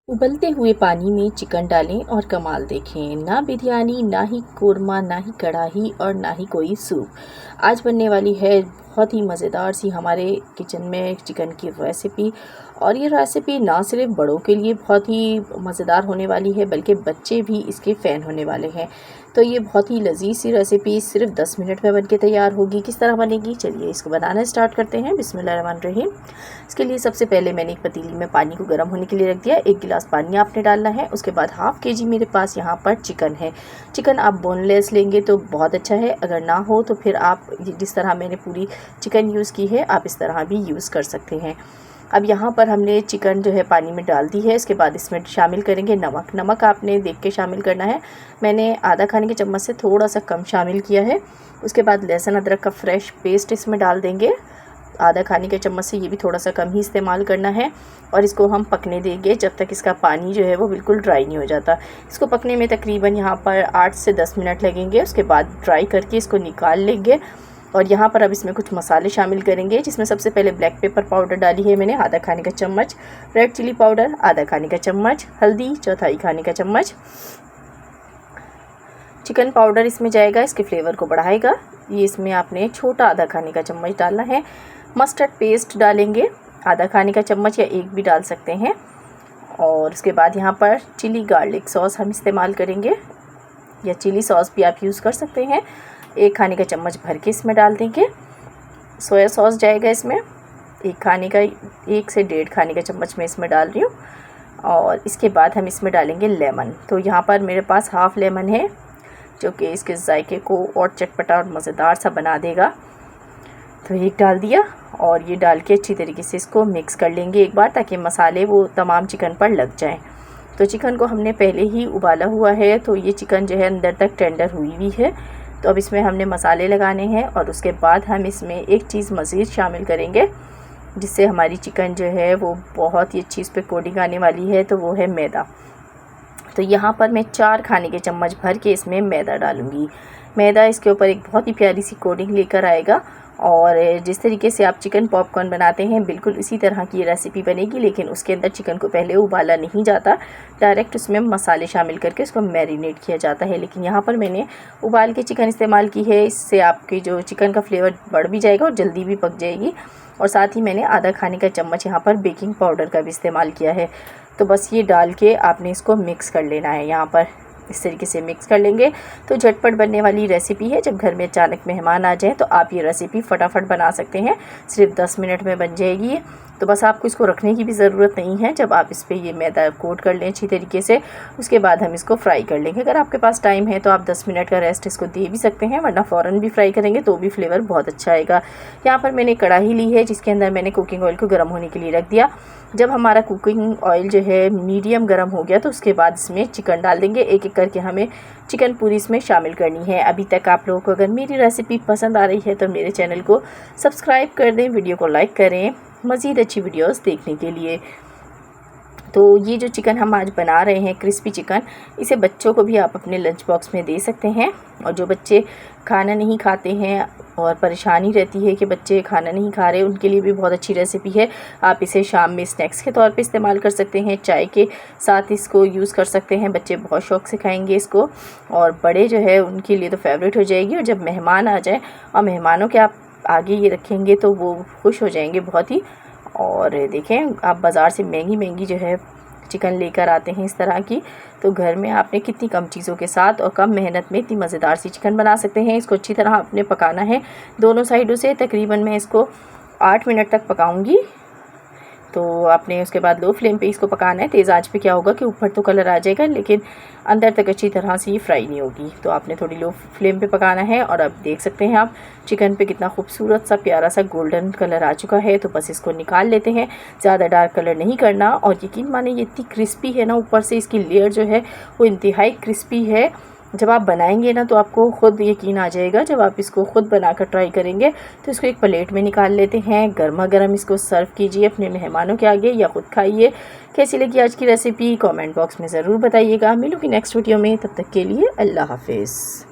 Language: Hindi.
उबलते हुए पानी में चिकन डालें और कमाल देखें। ना बिरयानी, ना ही कोरमा, ना ही कढ़ाई और ना ही कोई सूप। आज बनने वाली है बहुत ही मज़ेदार सी हमारे किचन में चिकन की रेसिपी। और ये रेसिपी ना सिर्फ बड़ों के लिए बहुत ही मज़ेदार होने वाली है, बल्कि बच्चे भी इसके फ़ैन होने वाले हैं। तो ये बहुत ही लजीज सी रेसिपी सिर्फ 10 मिनट में बनके तैयार होगी। किस तरह बनेगी, चलिए इसको बनाना स्टार्ट करते हैं। बिस्मिल्लाहिर्रहमानिर्रहीम। इसके लिए सबसे पहले मैंने एक पतीली में पानी को गर्म होने के लिए रख दिया। 1 गिलास पानी आपने डालना है। उसके बाद हाफ़ केजी मेरे पास यहाँ पर चिकन है। चिकन आप बोनलेस लेंगे तो बहुत अच्छा है, अगर ना हो तो फिर आप जिस तरह मैंने पूरी चिकन यूज़ की है आप इस तरह भी यूज़ कर सकते हैं। अब यहाँ पर हमने चिकन जो है पानी में डाल दी है। इसके बाद इसमें शामिल करेंगे नमक। नमक आपने देख के शामिल करना है। मैंने आधा खाने के चम्मच से थोड़ा सा कम शामिल किया है। उसके बाद लहसुन अदरक का फ्रेश पेस्ट इसमें डाल देंगे। आधा खाने के चम्मच से ये भी थोड़ा सा कम ही इस्तेमाल करना है। और इसको हम पकने देंगे जब तक इसका पानी जो है वो बिल्कुल ड्राई नहीं हो जाता। इसको पकने में तकरीबन यहाँ पर 8 से 10 मिनट लगेंगे। उसके बाद ड्राई करके इसको निकाल लेंगे। और यहाँ पर अब इसमें कुछ मसाले शामिल करेंगे, जिसमें सबसे पहले ब्लैक पेपर पाउडर डाली है मैंने आधा खाने का चम्मच, रेड चिली पाउडर आधा खाने का चम्मच, हल्दी चौथाई खाने का चम्मच, चिकन पाउडर इसमें जाएगा, इसके फ्लेवर को बढ़ाएगा। ये इसमें आपने छोटा आधा खाने का चम्मच डालना है। मस्टर्ड पेस्ट डालेंगे आधा खाने का चम्मच या 1 भी डाल सकते हैं। और उसके बाद यहाँ पर चिली गार्लिक सॉस हम इस्तेमाल करेंगे, या चिली सॉस भी आप यूज़ कर सकते हैं। 1 खाने का चम्मच भर के इसमें डाल देंगे। सोया सॉस जाएगा इसमें 1 से 1.5 खाने का चम्मच मैं इसमें डाल रही हूँ। और इसके बाद हम इसमें डालेंगे लेमन। तो यहाँ पर मेरे पास हाफ़ लेमन है, जो कि इसके जायके को और चटपटा और मज़ेदार सा बना देगा। तो 1 डाल दिया और ये डाल के अच्छी तरीके से इसको मिक्स कर लेंगे एक बार, ताकि मसाले वो तमाम चिकन पर लग जाएं। तो चिकन को हमने पहले ही उबाला हुआ है, तो ये चिकन जो है अंदर तक टेंडर हुई हुई है। तो अब इसमें हमने मसाले लगाने हैं और उसके बाद हम इसमें एक चीज़ मज़ीद शामिल करेंगे, जिससे हमारी चिकन जो है वो बहुत ही अच्छी इस पर कोटिंग आने वाली है। तो वो है मैदा। तो यहाँ पर मैं 4 खाने के चम्मच भर के इसमें मैदा डालूँगी। मैदा इसके ऊपर एक बहुत ही प्यारी सी कोटिंग लेकर आएगा। और जिस तरीके से आप चिकन पॉपकॉर्न बनाते हैं बिल्कुल इसी तरह की रेसिपी बनेगी, लेकिन उसके अंदर चिकन को पहले उबाला नहीं जाता, डायरेक्ट उसमें मसाले शामिल करके उसको मैरिनेट किया जाता है। लेकिन यहाँ पर मैंने उबाल के चिकन इस्तेमाल की है, इससे आपके जो चिकन का फ्लेवर बढ़ भी जाएगा और जल्दी भी पक जाएगी। और साथ ही मैंने आधा खाने का चम्मच यहाँ पर बेकिंग पाउडर का भी इस्तेमाल किया है। तो बस ये डाल के आपने इसको मिक्स कर लेना है। यहाँ पर इस तरीके से मिक्स कर लेंगे तो झटपट बनने वाली रेसिपी है। जब घर में अचानक मेहमान आ जाएं तो आप ये रेसिपी फटाफट बना सकते हैं, सिर्फ 10 मिनट में बन जाएगी। तो बस आपको इसको रखने की भी ज़रूरत नहीं है। जब आप इस पर ये मैदा कोट कर लें अच्छी तरीके से, उसके बाद हम इसको फ्राई कर लेंगे। अगर आपके पास टाइम है तो आप 10 मिनट का रेस्ट इसको दे भी सकते हैं, वरना फ़ौरन भी फ्राई करेंगे तो भी फ्लेवर बहुत अच्छा आएगा। यहाँ पर मैंने कढ़ाई ली है, जिसके अंदर मैंने कुकिंग ऑयल को गर्म होने के लिए रख दिया। जब हमारा कुकिंग ऑयल जो है मीडियम गर्म हो गया तो उसके बाद इसमें चिकन डाल देंगे। एक एक करके हमें चिकन पूरी इसमें शामिल करनी है। अभी तक आप लोगों को अगर मेरी रेसिपी पसंद आ रही है तो मेरे चैनल को सब्सक्राइब कर दें, वीडियो को लाइक करें मज़ीद अच्छी वीडियोस देखने के लिए। तो ये जो चिकन हम आज बना रहे हैं क्रिस्पी चिकन, इसे बच्चों को भी आप अपने लंच बॉक्स में दे सकते हैं। और जो बच्चे खाना नहीं खाते हैं और परेशानी रहती है कि बच्चे खाना नहीं खा रहे, उनके लिए भी बहुत अच्छी रेसिपी है। आप इसे शाम में स्नैक्स के तौर पे इस्तेमाल कर सकते हैं, चाय के साथ इसको यूज़ कर सकते हैं। बच्चे बहुत शौक़ से खाएंगे इसको, और बड़े जो है उनके लिए तो फेवरेट हो जाएगी। और जब मेहमान आ जाए और मेहमानों के आप आगे ये रखेंगे तो वो खुश हो जाएंगे बहुत ही। और देखें, आप बाज़ार से महंगी जो है चिकन लेकर आते हैं इस तरह की, तो घर में आपने कितनी कम चीज़ों के साथ और कम मेहनत में इतनी मज़ेदार सी चिकन बना सकते हैं। इसको अच्छी तरह आपने पकाना है दोनों साइडों से। तकरीबन मैं इसको 8 मिनट तक पकाऊंगी। तो आपने उसके बाद लो फ्लेम पे इसको पकाना है। तेज़ आंच पे क्या होगा कि ऊपर तो कलर आ जाएगा, लेकिन अंदर तक अच्छी तरह से ये फ्राई नहीं होगी। तो आपने थोड़ी लो फ्लेम पे पकाना है। और अब देख सकते हैं आप चिकन पे कितना खूबसूरत सा प्यारा सा गोल्डन कलर आ चुका है। तो बस इसको निकाल लेते हैं, ज़्यादा डार्क कलर नहीं करना। और यकीन माने ये इतनी क्रिस्पी है ना, ऊपर से इसकी लेयर जो है वो इंतहाई क्रिस्पी है। जब आप बनाएंगे ना तो आपको ख़ुद यकीन आ जाएगा। जब आप इसको ख़ुद बनाकर ट्राई करेंगे तो इसको एक प्लेट में निकाल लेते हैं। गर्मा गर्म इसको सर्व कीजिए अपने मेहमानों के आगे या ख़ुद खाइए। कैसी लगी आज की रेसिपी कमेंट बॉक्स में ज़रूर बताइएगा। मिलूंगी नेक्स्ट वीडियो में, तब तक के लिए अल्लाह हाफिज़।